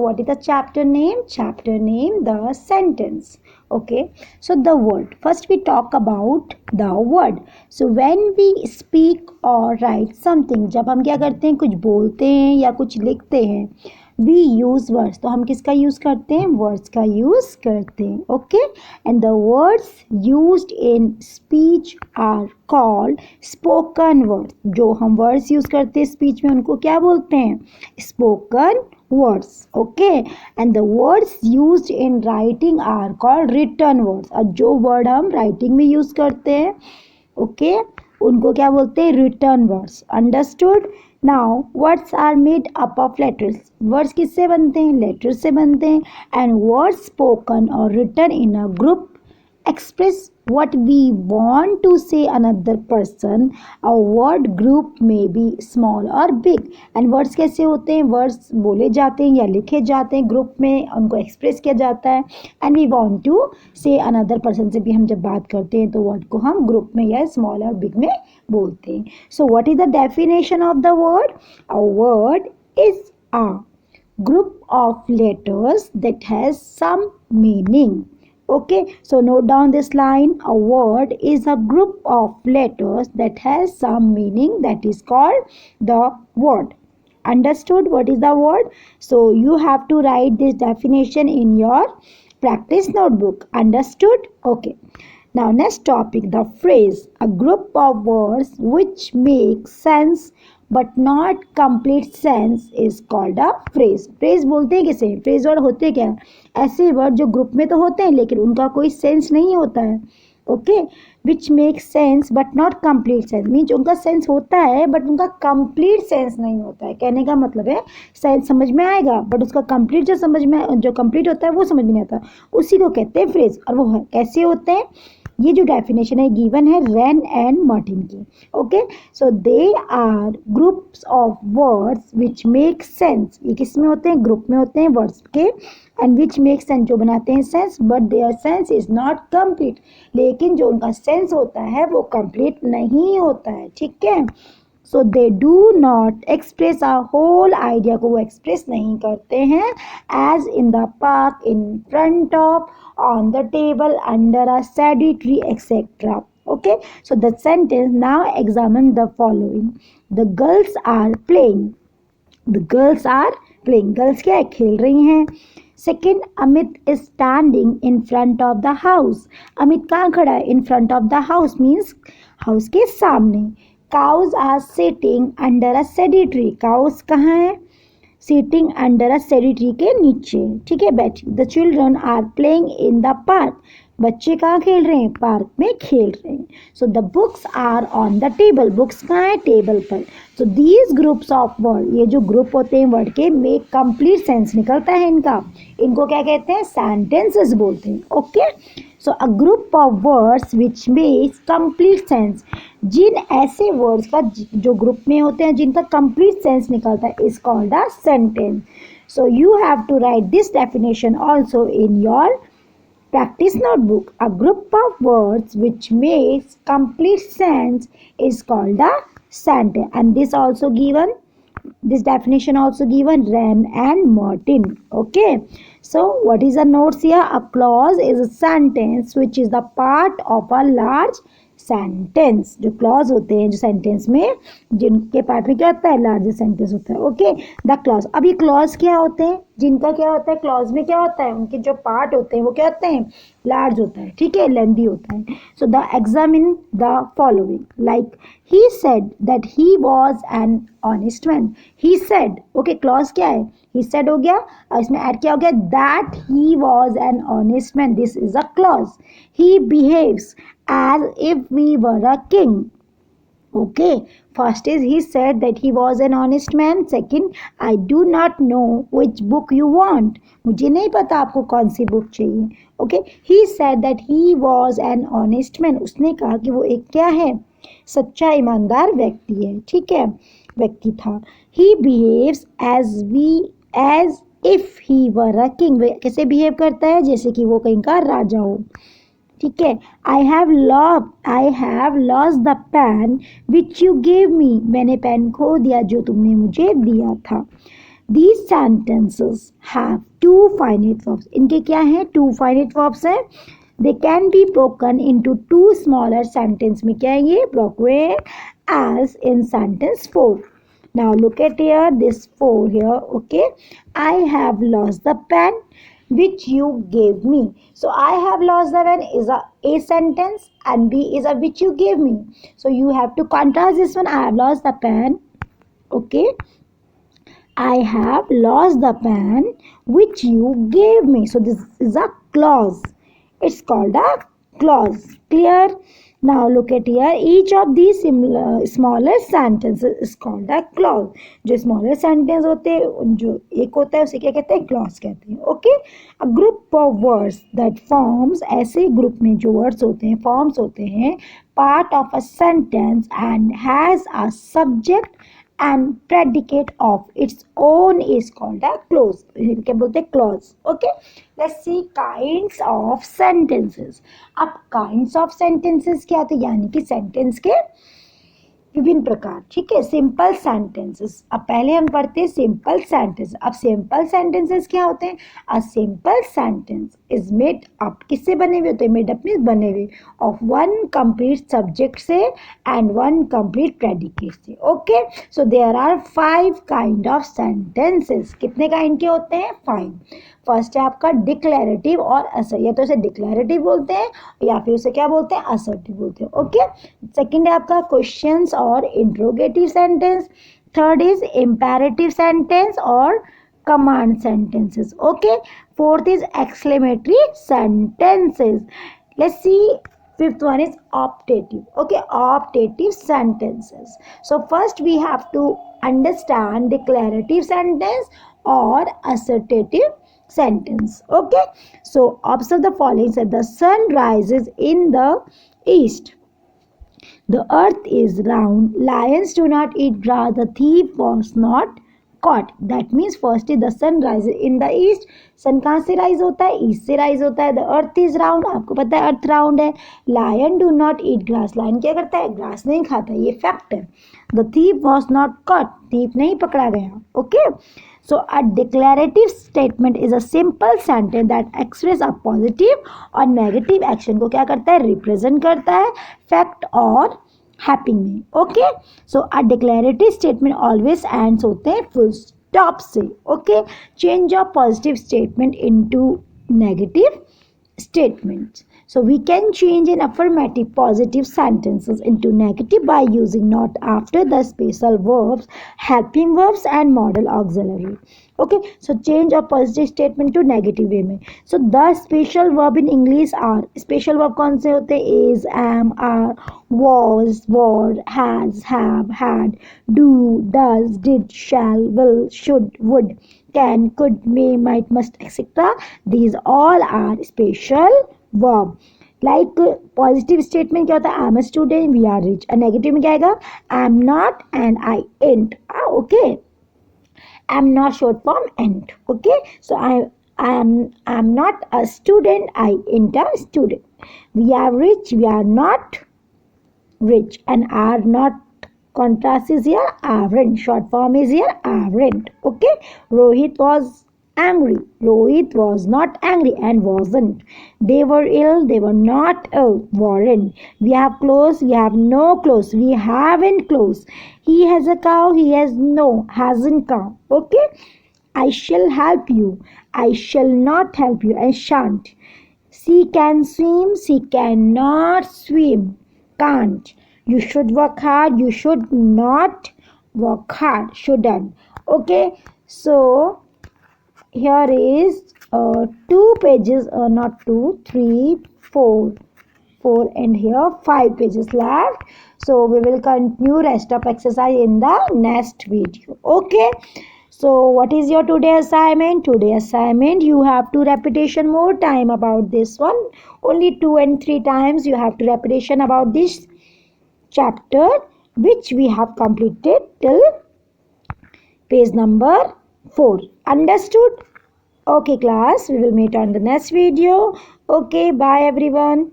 What is the chapter name? Chapter name, the sentence. Okay, so the word. First we talk about the word. So when we speak or write something, जब हम क्या करते हैं, कुछ बोलते हैं या कुछ लिखते हैं, we use words. तो हम किसका यूज करते हैं? वर्ड्स का यूज करते हैं. Okay, and the words used in speech are called spoken words. जो हम वर्ड्स यूज करते हैं स्पीच में, उनको क्या बोलते हैं? Spoken words. Okay, and the words used in writing are called written words. और जो word हम writing में use करते हैं, okay, उनको क्या बोलते हैं? written words. Understood? Now words are made up of letters. words किससे बनते हैं? letters से बनते हैं. and words spoken or written in a group express what we want to say another person. A word group may be small or big. and words कैसे होते हैं? words बोले जाते हैं या लिखे जाते हैं ग्रुप में, उनको एक्सप्रेस किया जाता है. and we want to say another person से भी हम जब बात करते हैं तो वर्ड को हम ग्रुप में या स्मॉल और बिग में बोलते हैं. so what is the definition of the word? A word is a group of letters that has some meaning. Okay, so note down this line. A word is a group of letters that has some meaning, that is called the word. Understood? What is the word? So you have to write this definition in your practice notebook. Understood? Okay. Now next topic, the phrase. A group of words which make sense but not complete sense is called a phrase. phrase बोलते हैं किसे? phrase word होते क्या? ऐसे word जो group में तो होते हैं लेकिन उनका कोई सेंस नहीं होता है. Okay, which make sense but not complete sense, means उनका सेंस होता है बट उनका कंप्लीट सेंस नहीं होता है. कहने का मतलब है सेंस समझ में आएगा बट उसका कंप्लीट जो समझ में, जो कंप्लीट होता है वो समझ में नहीं आता. उसी को कहते हैं फ्रेज. और वो कैसे होते हैं? ये जो डेफिनेशन है गिवन है रैन एंड मार्टिन की. Okay, so they are groups of words which make sense. ये किस में होते हैं? ग्रुप में होते हैं वर्ड्स के. एंड विच मेक सेंस, जो बनाते हैं sense, but their sense is not complete. लेकिन जो उनका सेंस होता है वो कंप्लीट नहीं होता है. ठीक है, so they do not express a whole idea को वो एक्सप्रेस नहीं करते हैं. As in the park, in front of, on the table, under a shady tree, etc. Okay, so the sentence. Now examine the following. The girls are playing. The girls are playing. girls क्या है? खेल रही हैं. Second, Amit is standing in front of the house. Amit कहाँ खड़ा है? In front of the house means house के सामने. Cows are sitting under a shady tree. cows कहाँ है? Sitting under a shady tree के नीचे. ठीक है, बैठी. The children are playing in the park. बच्चे कहाँ खेल रहे हैं? पार्क में खेल रहे हैं. So the books are on the table. Books कहाँ है? टेबल पर. So these groups of word, ये जो ग्रुप होते हैं वर्ड के, मेक कंप्लीट सेंस निकलता है इनका. इनको क्या कहते हैं? सेंटेंसेस बोलते हैं. Okay, so a group of words which makes complete sense. जिन ऐसे वर्ड्स का जो ग्रुप में होते हैं जिनका कंप्लीट सेंस निकलता है is called a sentence. So you have to write this definition also in your practice notebook. A group of words which makes complete sense is called a sentence. And this definition also given Wren and Martin. Okay, so what is the notes here? A clause is a sentence which is the part of a large sentence. जो clause होते हैं जो sentence में, जिनके part में क्या होता है? लार्ज सेंटेंस होता है. Okay, the clause. अब ये क्लॉज क्या होते हैं? जिनका क्या होता है? क्लॉज में क्या होता है? उनके जो पार्ट होते हैं वो क्या होते हैं? लार्ज होता है. ठीक है, लेंदी होता है. So the examine the following. Like he said that he was an honest man. He said. Okay, clause क्या है? ही सेड हो गया और इसमें ऐड क्या हो गया? That he was an honest man. This is a clause. He behaves as if we were a king. Okay, first is he said that he was an honest man. Second, I do not know which book you want. मुझे नहीं पता आपको कौन सी book चाहिए. Okay, he said that he was an honest man. उसने कहा कि वो एक क्या है? सच्चा ईमानदार व्यक्ति है. ठीक है, व्यक्ति था. He behaves as if he were a king. कैसे बिहेव करता है? जैसे कि वो कहीं का राजा हो. ठीक है, I have lost the pen which you gave me. मैंने पेन खो दिया जो तुमने मुझे दिया था. These sentences have two finite verbs. इनके क्या हैं? Two finite verbs हैं. They can be broken into two smaller sentences. में क्या है ये? Broken as in sentence 4. Now look at here, this 4 here, okay. I have lost the pen which you gave me. So I have lost the pen is a sentence and B is a which you gave me. So you have to contrast this one. I have lost the pen, okay. I have lost the pen which you gave me. So this is a clause. It's called a clause. Clear? Now look at here. Each of these smaller sentences is called a clause. जो smaller sentence होते हैं, जो एक होता है उसे क्या कहते हैं? Clause कहते हैं. Okay? A group of words that forms, ऐसे group में जो words होते हैं, forms होते हैं, part of a sentence and has a subject and predicate of its own is called a clause. क्या बोलते हैं? Clause. Okay? Let's see kinds of sentences. अब kinds of sentences क्या होते हैं? यानी कि sentence के विभिन्न प्रकार. ठीक है. Simple sentences. अब पहले हम पढ़ते हैं सिंपल सेंटेंस. अब सिंपल सेंटेंसेस क्या होते हैं? अ simple sentence is made up. किससे बने हुए होते हैं? मेड अप मीन्स बने हुए ऑफ वन कंप्लीट सब्जेक्ट से एंड वन कंप्लीट प्रेडिकेट से. Okay. So there are 5 kind of sentences. कितने काइंड के होते हैं? 5. फर्स्ट है आपका डिक्लेरेटिव और असर्टिव. या तो उसे डिक्लेरेटिव बोलते हैं या फिर उसे क्या बोलते हैं? असर्टिव बोलते हैं. ओके. सेकंड है आपका क्वेश्चंस और interrogative sentence. Third is imperative sentence और command sentences. Okay. Fourth is exclamatory sentences. Let's see. Fifth one is optative. Okay, optative sentences. So first we have to understand declarative sentence or assertive sentence. Okay, so observe the following. Said the sun rises in the east. The earth is round. Lions do not eat grass. The thief was not caught. That means first is the sun rises in the east. सन कहाँ से rise होता है? East से rise होता है. The earth is round. आपको पता है अर्थ राउंड है. Lion do not eat grass. Lion क्या करता है? ग्रास नहीं खाता. ये फैक्ट है. The thief was not caught. थीफ नहीं पकड़ा गया. Okay. So a declarative statement is a simple sentence that express a positive or negative action को क्या करता है? रिप्रेजेंट करता है फैक्ट और हैपिंग में. Okay. So a declarative statement always ends होते हैं फुल स्टॉप से. Okay. Change of positive statement into negative statements. So we can change in affirmative positive sentences into negative by using not after the special verbs, helping verbs and modal auxiliary. Okay, so change of positive statement to negative way में. So the special verb in English are, special verb कौन से होते हैं? is, am, are, was, were, has, have, had, do, does, did, shall, will, should, would, can, could, may, might, must, etc. These all are special verb. Like positive statement क्या होता है? I am a student, we are rich. और negative में क्या आएगा? I am not and I ain't. Okay. I am not short form ain't. Okay. So I am not a student, I ain't a student. We are rich, we are not rich, and are not. Contrast is here, aren't. Short form is here, aren't. Okay. Rohit was angry. Rohit was not angry and wasn't. They were ill. They were not ill. Weren't. We have clothes. We have no clothes. We haven't clothes. He has a cow. He has no. Hasn't cow. Okay. I shall help you. I shall not help you. I shan't. She can swim. She cannot swim. Can't. You should work hard. You should not work hard. Shouldn't. Okay. So here is 2 pages, not 2, 3, 4 and here 5 pages left. So we will continue rest of exercise in the next video. Okay. So what is your today assignment? Today assignment, you have to repetition more time about this one. Only 2 and 3 times you have to repetition about this chapter which we have completed till page number 4. Understood? Okay class, we will meet on the next video. Okay, bye everyone.